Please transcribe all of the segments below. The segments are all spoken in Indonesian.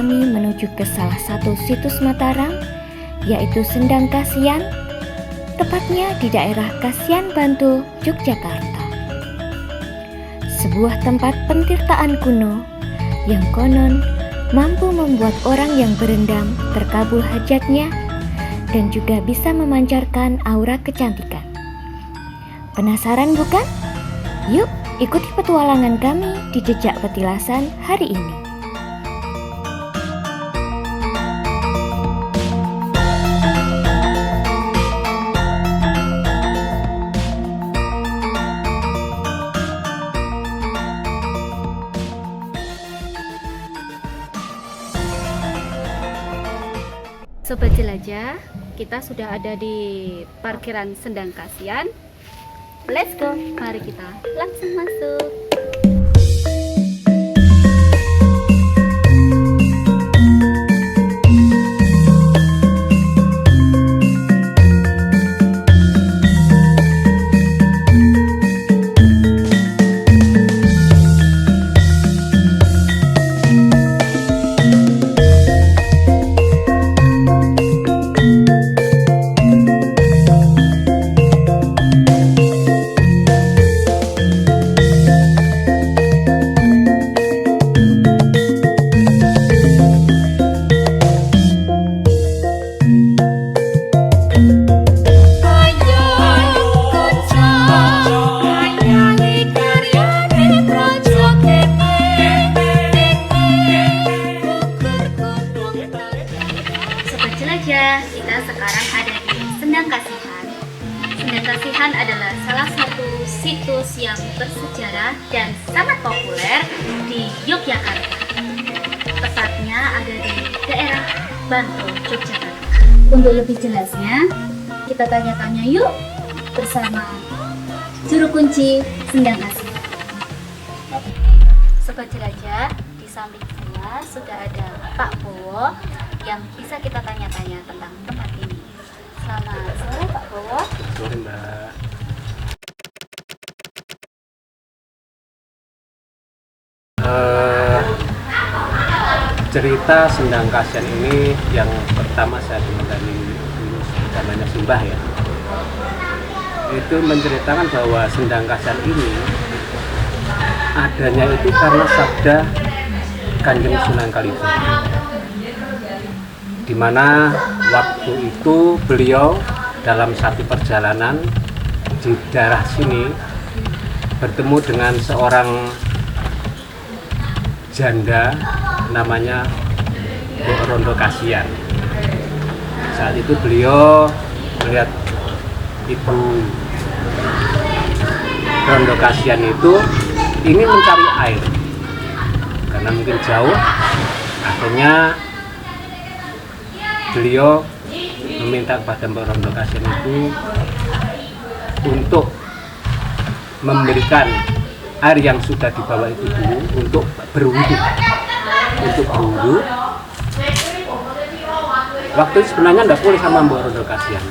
kami menuju ke salah satu situs Mataram, yaitu Sendang Kasihan, tepatnya di daerah Kasihan Bantul, Yogyakarta. Sebuah tempat pentirtaan kuno yang konon mampu membuat orang yang berendam terkabul hajatnya dan juga bisa memancarkan aura kecantikan. Penasaran bukan? Yuk ikuti petualangan kami di Jejak Petilasan hari ini. Sobat Jelajah, kita sudah ada di parkiran Sendang Kasihan. Let's go, mari kita langsung masuk. Kita sekarang ada di Sendang Kasihan. Sendang Kasihan adalah salah satu situs yang bersejarah dan sangat populer di Yogyakarta. Tepatnya ada di daerah Bantul, Yogyakarta. Untuk lebih jelasnya, kita tanya-tanya yuk bersama juru kunci Sendang Kasihan. Sobat Jelajah, di samping saya sudah ada Pak Bowo yang bisa kita tanya-tanya tentang tempat ini. Selamat sore Pak Bowo. Sore Mbak. Cerita Sendang Kasihan ini yang pertama saya dengar dari dulu namanya Simbah ya. Itu menceritakan bahwa Sendang Kasihan ini adanya itu karena sabda Kanjeng Sunan Kalijogo, di mana waktu itu beliau dalam satu perjalanan di daerah sini bertemu dengan seorang janda namanya Mbok Rondo Kasihan. Saat itu beliau melihat Ibu Rondo Kasihan itu ingin mencari air karena mungkin jauh, akhirnya beliau meminta kepada Mbak Rondo Kasihan itu untuk memberikan air yang sudah dibawa itu dulu untuk berwudu. Waktu itu sebenarnya tidak boleh sama Mbak Rondo Kasihan,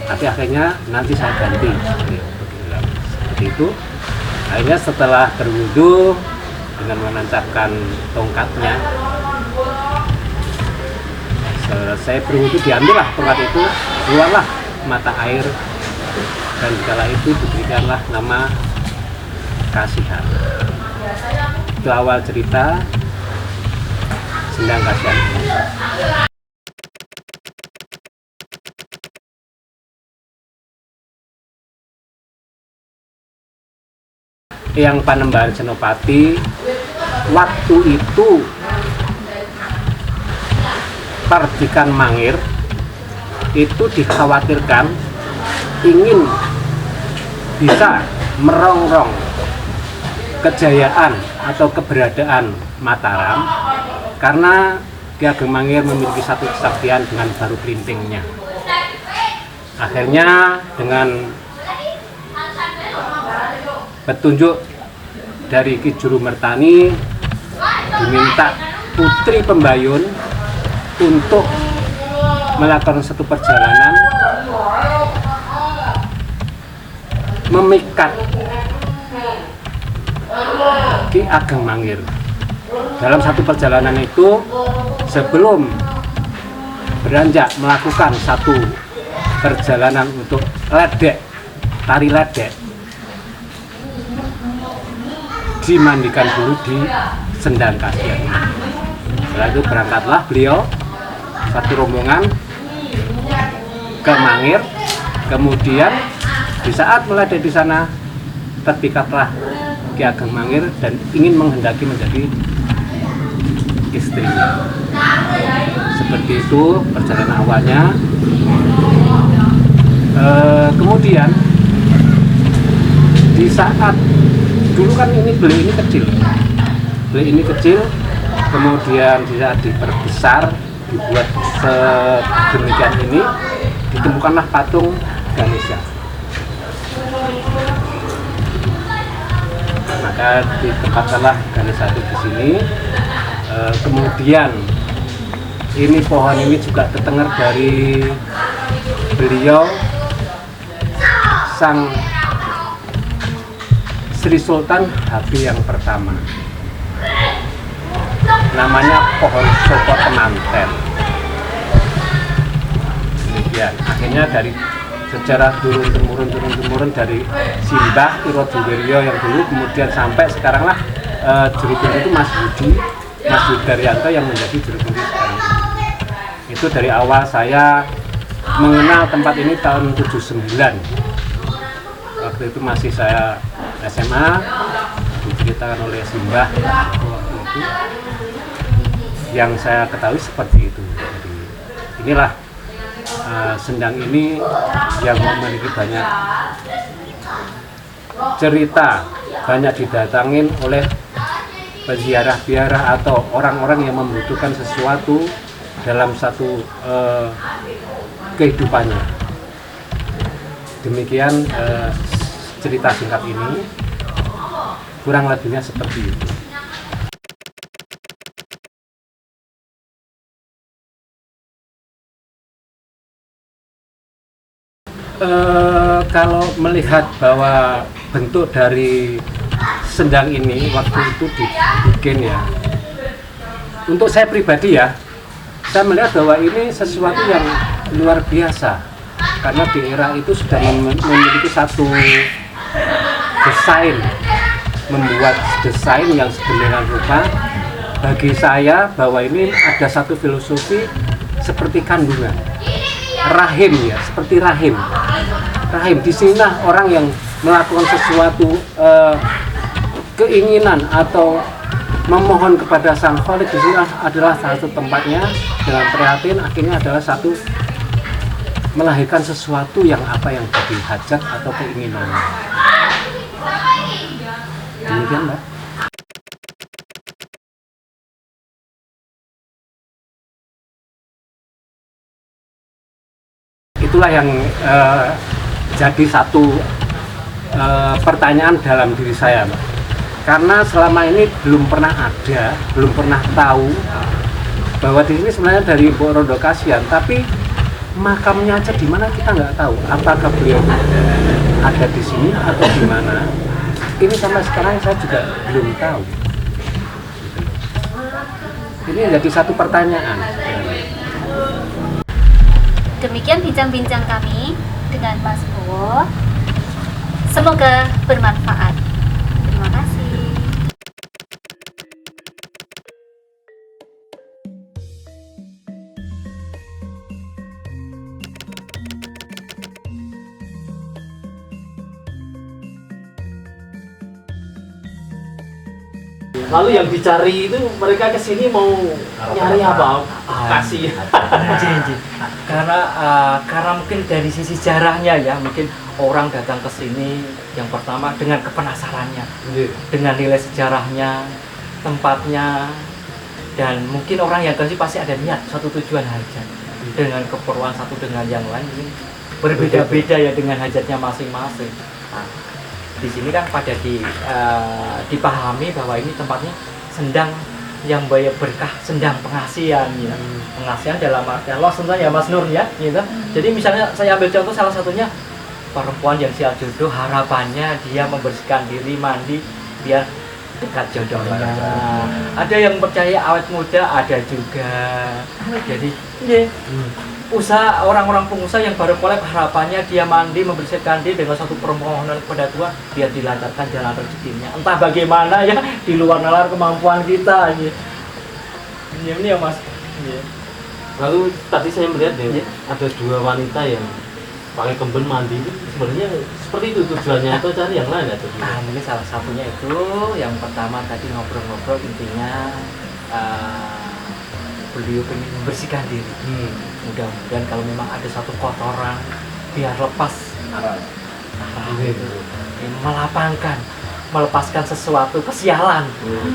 tapi akhirnya nanti saya ganti seperti itu. Akhirnya setelah berwudu dengan menancapkan tongkatnya, selesai berwudu diambillah tongkat itu, keluarlah mata air, dan kala itu diberikanlah nama Kasihan. Itu awal cerita Sendang Kasihan. Yang Panembahan Senopati waktu itu Perdikan Mangir itu dikhawatirkan ingin bisa merongrong kejayaan atau keberadaan Mataram karena Ki Ageng Mangir memiliki satu kesaktian dengan Baru Kelintingnya. Akhirnya dengan petunjuk dari Ki Juru Mertani diminta Putri Pembayun untuk melakukan satu perjalanan memikat Ki Ageng Mangir. Dalam satu perjalanan itu sebelum beranjak melakukan satu perjalanan untuk ledek, tari ledek, dimandikan dulu di Sendang Kasihan. Setelah itu berangkatlah beliau satu rombongan ke Mangir. Kemudian di saat meledek di sana terpikatlah Ki Ageng Mangir dan ingin menghendaki menjadi istrinya. Seperti itu perjalanan awalnya. Kemudian di saat dulu kan beli ini kecil, kemudian di saat diperbesar, dibuat sedemikian ini, ditemukanlah patung Ganesha. Maka ditempatkanlah Ganesha itu di sini. Kemudian ini pohon ini juga terdengar dari beliau Sang Sri Sultan Habib yang pertama. Namanya pohon Soko Penanten. Demikian. Akhirnya dari sejarah turun-temurun dari Simbah Iro Diwiryo yang dulu, kemudian sampai sekarang lah juru kunci itu Mas Daryanto yang menjadi juru kunci sekarang. Itu dari awal saya mengenal tempat ini tahun 79. Waktu itu masih saya SMA, diceritakan oleh Simbah waktu itu. Yang saya ketahui seperti itu. Jadi, inilah Sendang ini yang memiliki banyak cerita, banyak didatangin oleh peziarah-ziarah atau orang-orang yang membutuhkan sesuatu dalam satu kehidupannya. Demikian cerita singkat ini, kurang lebihnya seperti itu. Kalau melihat bahwa bentuk dari sendang ini waktu itu dibikin ya, untuk saya pribadi ya, saya melihat bahwa ini sesuatu yang luar biasa karena di era itu sudah memiliki satu desain, membuat desain yang sedemikian rupa. Bagi saya bahwa ini ada satu filosofi seperti kandungan rahim ya, seperti rahim di sinilah orang yang melakukan sesuatu keinginan atau memohon kepada Sang Khalik, di sini adalah salah satu tempatnya. Dengan prihatin akhirnya adalah satu melahirkan sesuatu yang yang jadi hajat atau keinginan. Demikian Mbak. Itulah yang jadi satu pertanyaan dalam diri saya, Mbak. Karena selama ini belum pernah tahu bahwa di sini sebenarnya dari Mbok Rondo Kasihan, tapi makamnya aja di mana kita nggak tahu. Apakah beliau ada di sini atau di mana? Ini sampai sekarang saya juga belum tahu. Ini jadi satu pertanyaan. Demikian bincang-bincang kami dengan Mas Bowo. Semoga bermanfaat. Terima kasih. Lalu yang dicari itu mereka kesini mau nyari apa? Kasih. Karena mungkin dari sisi sejarahnya ya, mungkin orang datang ke sini yang pertama dengan kepenasarannya, dengan nilai sejarahnya, tempatnya, dan mungkin orang yang ke sini pasti ada niat satu tujuan hajat dengan keperluan satu dengan yang lain berbeda-beda ya dengan hajatnya masing-masing. Nah, di sini kan pada dipahami bahwa ini tempatnya sendang yang banyak berkah, sendang pengasihan ya. Pengasihan dalam artian Allah sebenarnya ya Mas Nur ya gitu. Jadi misalnya saya ambil contoh salah satunya perempuan yang siap jodoh, harapannya dia membersihkan diri, mandi biar dekat jodohnya. Ada yang percaya awet muda, ada juga. Jadi usaha orang-orang pengusaha yang baru kolab harapannya dia mandi membersihkan diri dengan satu permohonan kepada Tuhan biar dilancarkan jalan rezekinya. Entah bagaimana ya di luar nalar kemampuan kita. Ini ya Mas. Lalu tadi saya melihat ada 2 wanita yang pakai kemben mandi itu sebenarnya seperti itu tujuannya atau cari yang lain atau gimana? Mungkin salah satunya itu yang pertama tadi ngobrol-ngobrol intinya beliau ingin membersihkan diri. Mudah-mudahan kalau memang ada satu kotoran biar lepas itu, melepaskan sesuatu kesialan.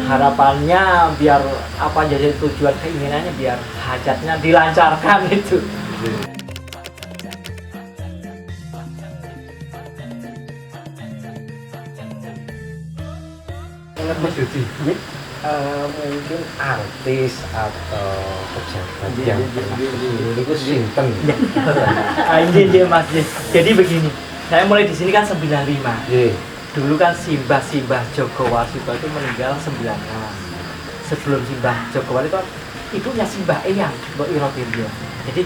Harapannya biar apa jadi tujuan keinginannya biar hajatnya dilancarkan itu. Mas Yudi, mungkin artis atau pejabat yang pernah kesini itu sinten. Ini Mas. Jadi begini, saya mulai di sini kan 95. Dulu kan Simbah Jogowasito itu meninggal 96. Sebelum Simbah Jogowasito ibunya Simbah Eyang, Mbok Irotiryo. Jadi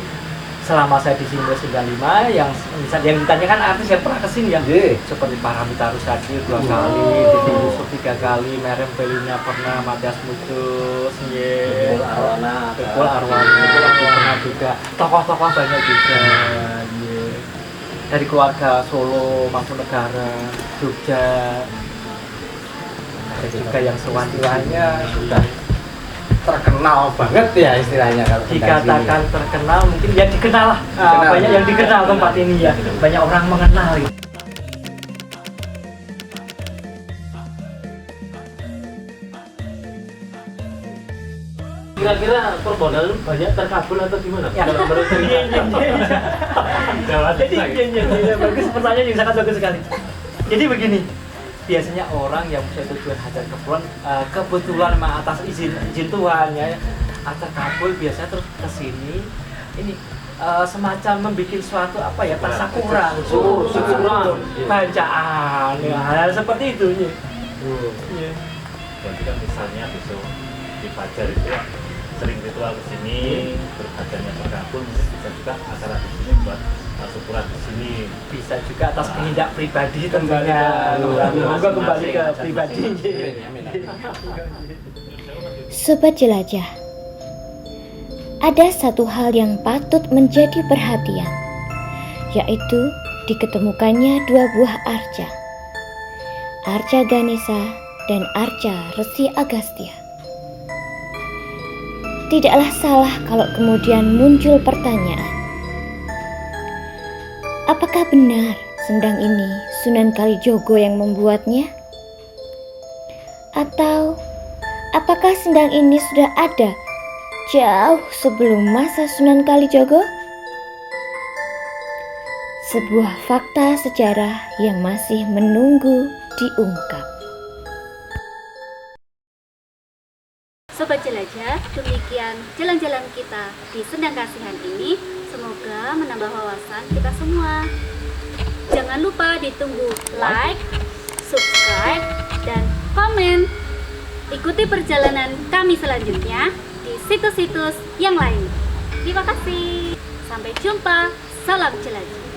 selama saya di sini 95, yang ditanyakan artis yang pernah kesini ya, seperti Paramita Rusady 2 kali, Didi Yusuf 3 kali, Merem Belina pernah, Matias Mucus, Tukul Arwana pernah juga, tokoh-tokoh banyak juga, dari keluarga Solo, Mangkunegaran, Jogja, ada juga yang sewan-sewannya sudah Terkenal banget ya istilahnya kalau dikatakan terkenal, mungkin ya dikenal lah. Banyak yang dikenal tempat ini ya, banyak orang mengenal gitu. Kira-kira permodalan banyak terkabul atau gimana? Ya, Kalau menurut jadi bagus, pertanyaan yang sangat bagus sekali. Jadi begini, biasanya orang yang punya tujuan hajat kebetulan atas izin Tuhan ya, terkabul biasanya terus kesini ini semacam membuat suatu apa ya, tasakuran, bacaan, ya, hal seperti itu ya. Berarti kan misalnya besok di Fajar itu sering ritual ke sini, terus hajatnya terkabul, mungkin bisa juga acara di sini buat syukuran di sini. Bisa juga atas kehendak pribadi tentunya. Semoga kembali ke pribadi. Sobat Jelajah, ada satu hal yang patut menjadi perhatian, yaitu diketemukannya 2 buah arca, Arca Ganesha dan Arca Resi Agastya. Tidaklah salah kalau kemudian muncul pertanyaan, apakah benar sendang ini Sunan Kalijogo yang membuatnya? Atau apakah sendang ini sudah ada jauh sebelum masa Sunan Kalijogo? Sebuah fakta sejarah yang masih menunggu diungkap. Sobat Jelajah, demikian jalan-jalan kita di Sendang Kasihan ini. Semoga menambah wawasan kita semua. Jangan lupa ditunggu like, subscribe, dan komen. Ikuti perjalanan kami selanjutnya di situs-situs yang lain. Terima kasih. Sampai jumpa. Salam Jelajah.